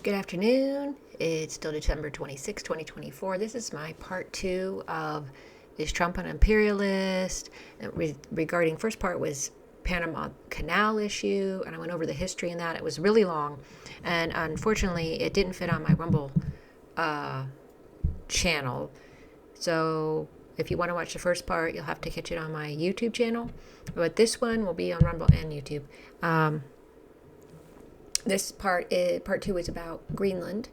Good afternoon. It's still December 26, 2024. This is my part two of Is Trump an Imperialist? Regarding first part was Panama Canal issue, and I went over the history in that. It was really long, and unfortunately, it didn't fit on my Rumble channel. So if you want to watch the first part, you'll have to catch it on my YouTube channel. But this one will be on Rumble and YouTube. This part two is about Greenland,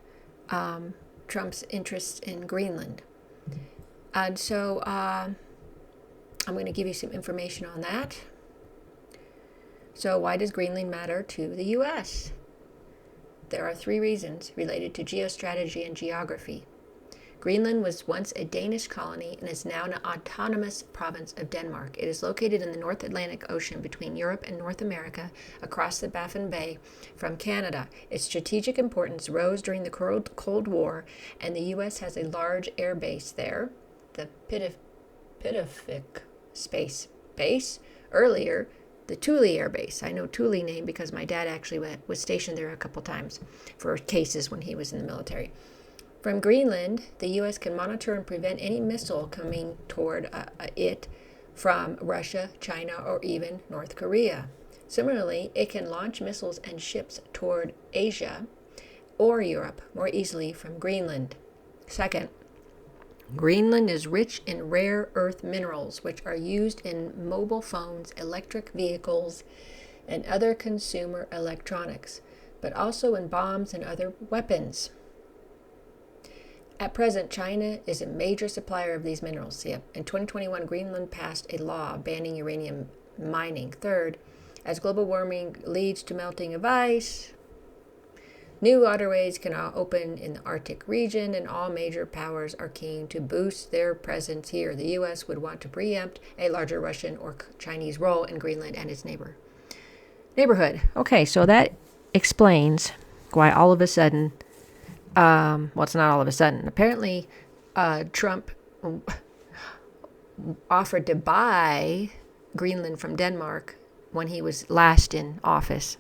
Trump's interests in Greenland. And so I'm going to give you some information on that. So why does Greenland matter to the U.S.? There are 3 reasons related to geostrategy and geography. Greenland was once a Danish colony and is now an autonomous province of Denmark. It is located in the North Atlantic Ocean between Europe and North America, across the Baffin Bay from Canada. Its strategic importance rose during the Cold War, and the U.S. has a large air base there, the Pitofik Space Base. Earlier, the Thule Air Base. I know Thule name because my dad actually was stationed there a couple times for cases when he was in the military. From Greenland, the U.S. can monitor and prevent any missile coming toward it from Russia, China, or even North Korea. Similarly, it can launch missiles and ships toward Asia or Europe more easily from Greenland. Second, Greenland is rich in rare earth minerals, which are used in mobile phones, electric vehicles, and other consumer electronics, but also in bombs and other weapons. At present, China is a major supplier of these minerals. In 2021, Greenland passed a law banning uranium mining. Third, as global warming leads to melting of ice, new waterways can open in the Arctic region, and all major powers are keen to boost their presence here. The U.S. would want to preempt a larger Russian or Chinese role in Greenland and its neighborhood. Okay, so that explains why all of a sudden, well, it's not all of a sudden. Apparently, Trump offered to buy Greenland from Denmark when he was last in office,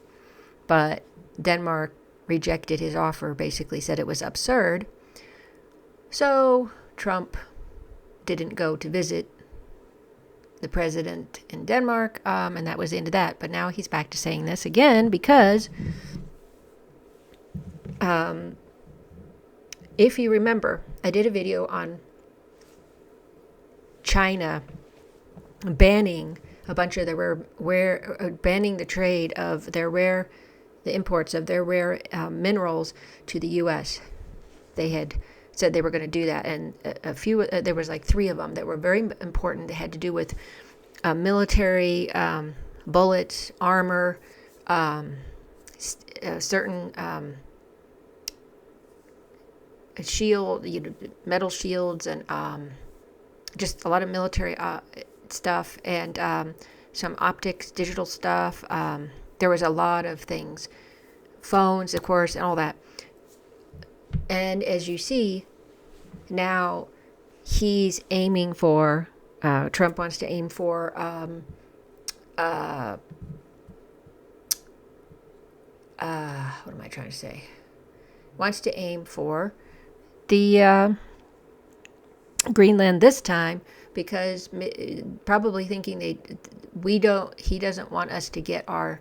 but Denmark rejected his offer, basically said it was absurd. So Trump didn't go to visit the president in Denmark, and that was the end of that. But now he's back to saying this again because if you remember, I did a video on China banning a bunch of the banning the trade of the imports of their rare minerals to the U.S. They had said they were going to do that, and there was like 3 of them that were very important. They had to do with military bullets, armor, certain metal shields, and just a lot of military stuff, and some optics, digital stuff. There was a lot of things, phones, of course, and all that. And as you see, now he's aiming for, Trump wants to aim for, what am I trying to say? Wants to aim for the Greenland this time, because probably thinking he doesn't want us to get our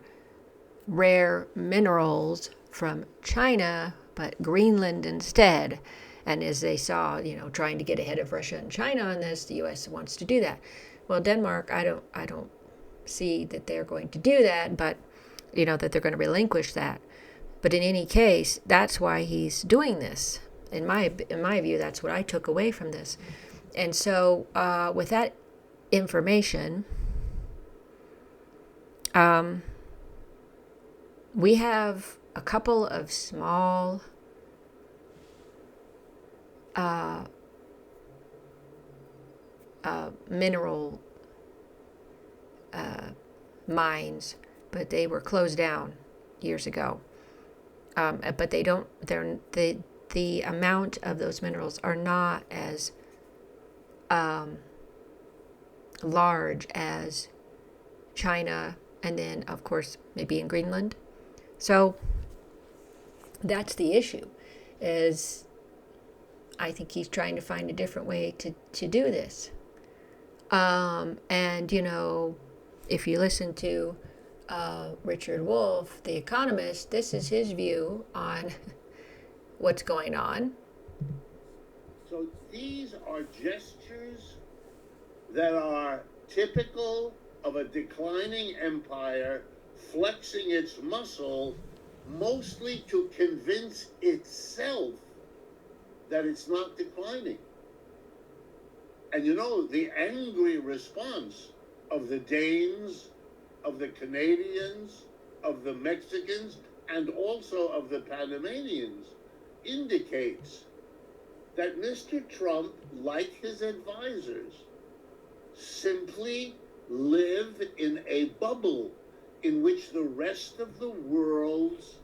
rare minerals from China, but Greenland instead. And as they saw, trying to get ahead of Russia and China on this, the U.S. wants to do that. Well, Denmark, I don't see that they're going to do that, but that they're going to relinquish that. But in any case, that's why he's doing this. In my view, that's what I took away from this. And so with that information, we have a couple of small mineral mines, but they were closed down years ago. But the amount of those minerals are not as large as China, and then, of course, maybe in Greenland. So That's the issue, is I think he's trying to find a different way to do this. And, if you listen to Richard Wolff, the economist, this is his view on what's going on. So these are gestures that are typical of a declining empire flexing its muscle, mostly to convince itself that it's not declining. And the angry response of the Danes, of the Canadians, of the Mexicans, and also of the Panamanians indicates that Mr. Trump, like his advisors, simply live in a bubble in which the rest of the world's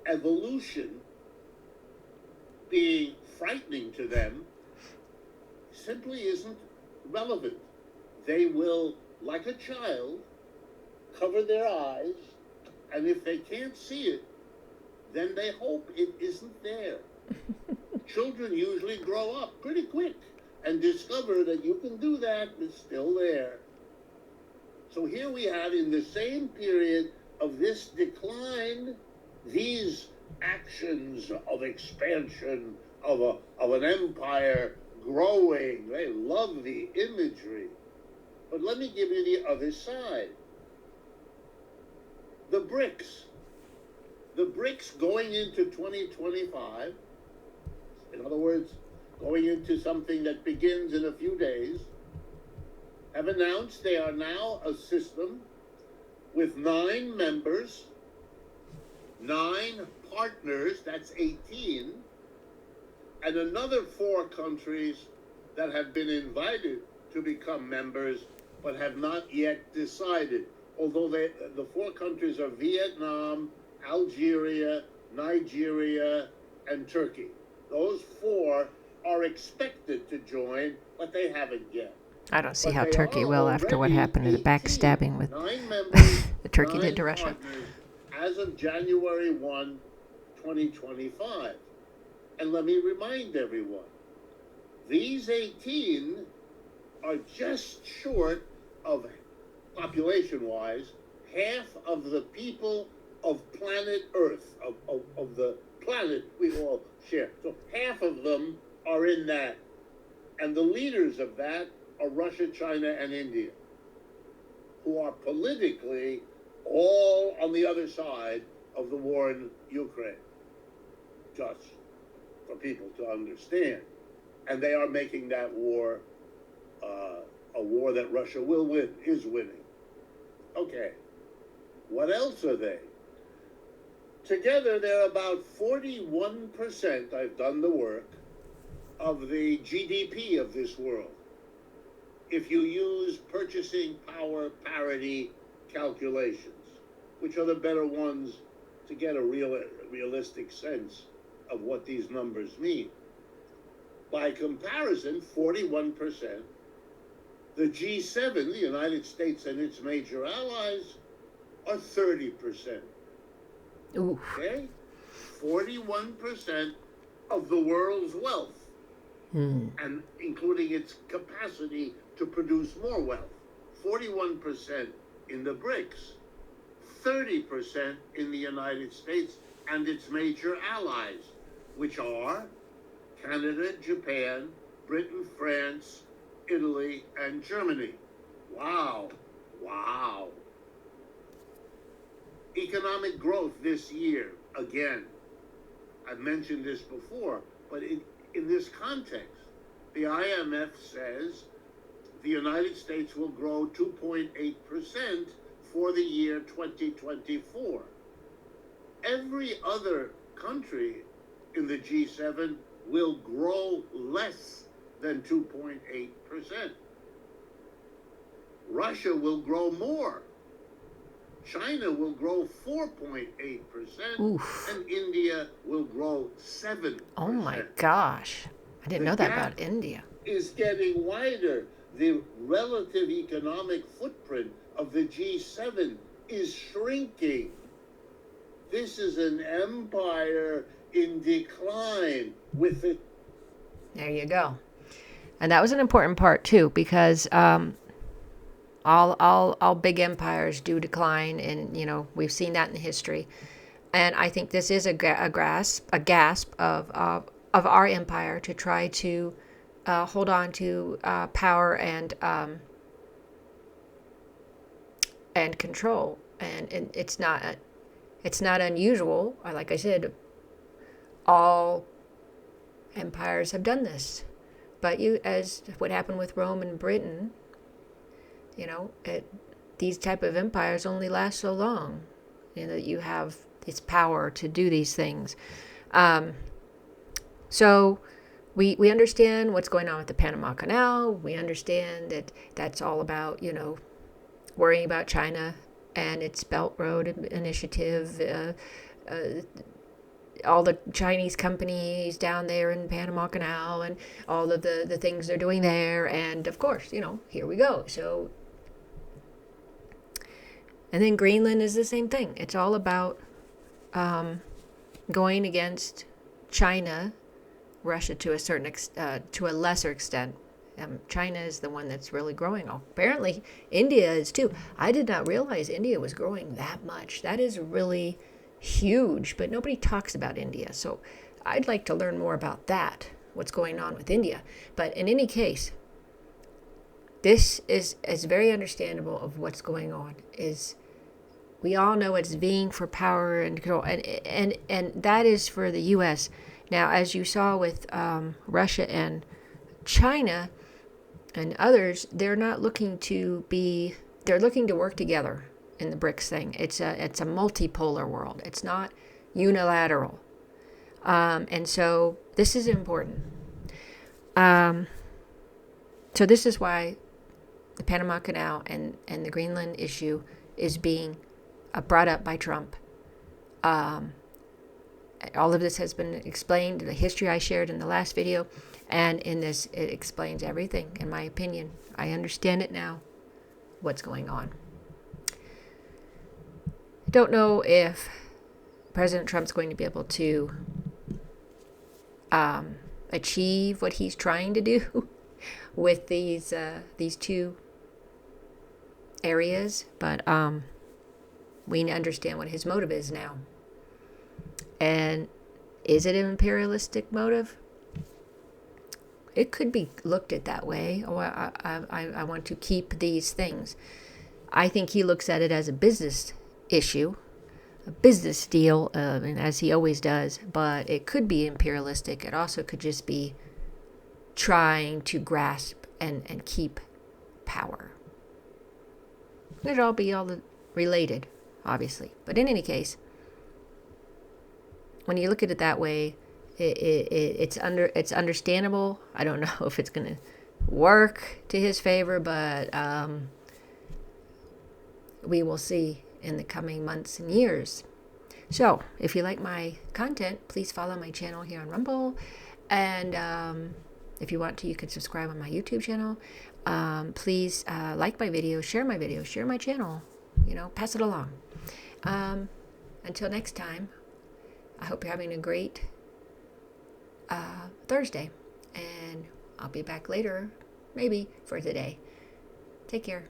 evolution, being frightening to them, simply isn't relevant. They will, like a child, cover their eyes, and if they can't see it, then they hope it isn't there. Children usually grow up pretty quick and discover that you can do that, it's still there. So here we have, in the same period of this decline, these actions of expansion of an empire growing. They love the imagery. But let me give you the other side. The BRICS. The BRICS going into 2025, in other words, going into something that begins in a few days, have announced they are now a system with 9 members, 9 partners, that's 18, and another 4 countries that have been invited to become members but have not yet decided. Although the 4 countries are Vietnam, Algeria, Nigeria, and Turkey. Those 4 are expected to join, but they haven't yet. I don't see how Turkey will after what happened to the backstabbing with 9 members, the Turkey 9 did to Russia. Partners, as of January 1, 2025. And let me remind everyone, these 18 are just short of, population-wise, half of the people of planet Earth, of the planet we all share. So half of them are in that. And the leaders of that are Russia, China, and India, who are politically all on the other side of the war in Ukraine, just for people to understand. And they are making that war a war that Russia will win, is winning. Okay, what else are they? Together, they're about 41%, I've done the work, of the GDP of this world, if you use purchasing power parity calculations, which are the better ones to get a realistic sense of what these numbers mean. By comparison, 41%, the G7, the United States and its major allies, are 30%. Oof. Okay? 41% of the world's wealth, and including its capacity to produce more wealth. 41% in the BRICS, 30% in the United States and its major allies, which are Canada, Japan, Britain, France, Italy, and Germany. Wow. Wow. Economic growth this year, again, I've mentioned this before, but in this context, the IMF says the United States will grow 2.8% for the year 2024. Every other country in the G7 will grow less than 2.8%. Russia will grow more. China will grow 4.8%, and India will grow 7%. Oh my gosh. I didn't know that about India. Is getting wider. The relative economic footprint of the G7 is shrinking. This is an empire in decline with it. There you go. And that was an important part too, because all big empires do decline, and we've seen that in history. And I think this is a gasp of our empire to try to hold on to power and control. And it's not unusual. Like I said, all empires have done this. But as what happened with Rome and Britain, these type of empires only last so long. You have this power to do these things. So we understand what's going on with the Panama Canal. We understand that that's all about, worrying about China and its Belt Road Initiative, all the Chinese companies down there in Panama Canal and all of the things they're doing there. And of course, here we go. So, and then Greenland is the same thing. It's all about going against China, Russia to a lesser extent. China is the one that's really growing. Apparently, India is too. I did not realize India was growing that much. That is really huge, but nobody talks about India. So I'd like to learn more about that, what's going on with India. But in any case, this is very understandable of what's going on. Is we all know it's vying for power and control, and that is for the U.S. Now, as you saw with Russia and China and others, they're not looking to be. They're looking to work together in the BRICS thing. It's a multipolar world. It's not unilateral, and so this is important. So this is why the Panama Canal and the Greenland issue is being brought up by Trump. All of this has been explained, the history I shared in the last video, and in this it explains everything, in my opinion. I understand it now, what's going on. I don't know if President Trump's going to be able to achieve what he's trying to do with these two areas, but we understand what his motive is now. And is it an imperialistic motive? It could be looked at that way. Oh, I want to keep these things. I think he looks at it as a business issue, a business deal, and as he always does. But it could be imperialistic. It also could just be trying to grasp and keep power. It'd all be related, obviously. But in any case, when you look at it that way, it's understandable. I don't know if it's going to work to his favor, but we will see in the coming months and years. So, if you like my content, please follow my channel here on Rumble, and if you want to, you can subscribe on my YouTube channel. Please like my videos, share my channel. Pass it along. Until next time, I hope you're having a great Thursday, and I'll be back later, maybe for today. Take care.